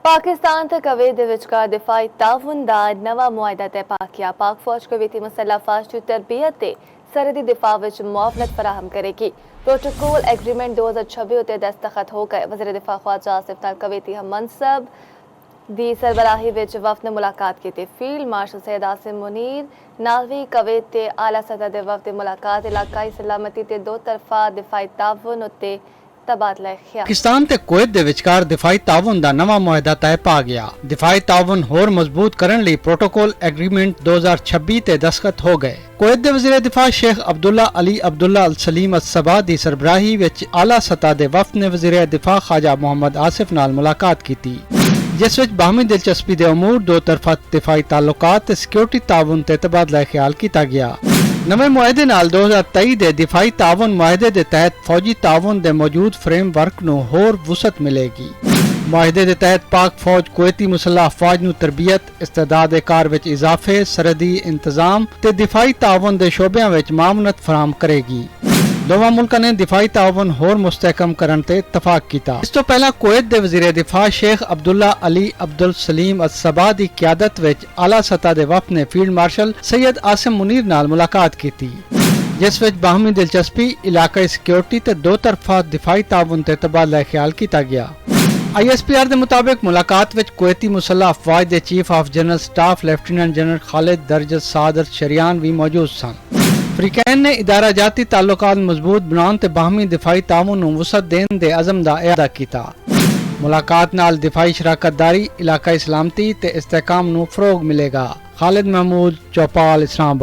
पाकिस्तान ते कुवैत दे विचकार दिफाई ताउन दा नवा मुआहदा तय पा किया। पाक फौज कुवैती मुसल्लह अफवाज की तरबियत ते सरहदी दिफा विच मुआवनत फराहम करेगी। प्रोटोकॉल एग्रीमेंट 2026 उत्ते दस्तखत हो गए। वज़ीर दिफा ख्वाजा आसिफ नाल कुवैती हम मनसब दी सरबराही विच वफ्द ने मुलाकात की। फील्ड मार्शल सैयद आसिम मुनीर नाल भी कुवैत ते आला सतह दे वफ्द मुलाकात इलाकाई सलामती ते दो तरफा दिफाई ताउन उत्ते तबादला ख्याल। पाकिस्तान ते कुवैत दे विचकार दिफाई ताउन दा नवा मुआहदा तय पा गया। दिफाई ताउन होर मजबूत करन लई प्रोटोकॉल एग्रीमेंट 2026 ते दस्तखत हो गए। कुवैत दे वज़ीर दिफा शेख अब्दुल्ला अली अब्दुल्ला अल सलीम अल सबा दी सरबराही विच आला सतह दे वफ्द ने वज़ीर दिफा ख्वाजा मोहम्मद आसिफ नाल मुलाकात की, जिस विच बाहमी दिलचस्पी दे अमूर, दो तरफा दिफाई ताल्लुकात ते सिक्योरिटी ताउन ते तबादला ख्याल किया गया। नवे मुआहदे नाल 2023 दे दिफाई ताउन मुआहदे दे तहत फौजी ताउन दे मौजूद फ्रेमवर्क नूं होर वुसअत मिलेगी। मुआहदे दे तहत पाक फौज कुवैती मुसल्लह अफवाज नूं तरबियत, इस्तेदाद कार विच इजाफे, सरहदी इंतजाम ते दिफाई ताउन दे शोबियां विच मामनत फराहम करेगी। दोवां मुल्कां ने दिफाई ताउन होर मुस्तहकम करन ते इत्तफाक कीता। इस तो पहला कुवैत दे वज़ीर दिफा शेख अब्दुल्ला अली अब्दुल सलीम अल सबा दी क़यादत विच आला सतह दे वफ्द ने फील्ड मार्शल सैयद आसिम मुनीर नाल मुलाकात की, जिस विच बाहमी दिलचस्पी, इलाकाई सिक्योरिटी ते दो तरफा दिफाई ताउन ते तबादला ख्याल किया गया। ISPR के मुताबिक मुलाकात विच कुवैती मुसल्लह अफवाज दे chief of general staff lieutenant general Khalid दरजत सादर शरियान भी मौजूद सन। फ्रीकैन ने इदारा जाती ताल्लुकात मजबूत बनाउण ते बाहमी दिफाई ताउन नूं वसअत देण दे अज़म दा इआदा कीता। मुलाकात नाल दिफाई शराकतदारी, इलाकाई सलामती ते इस्तेहकाम नूं फरोग मिलेगा। खालिद महमूद, चौपाल, इस्लामाबाद।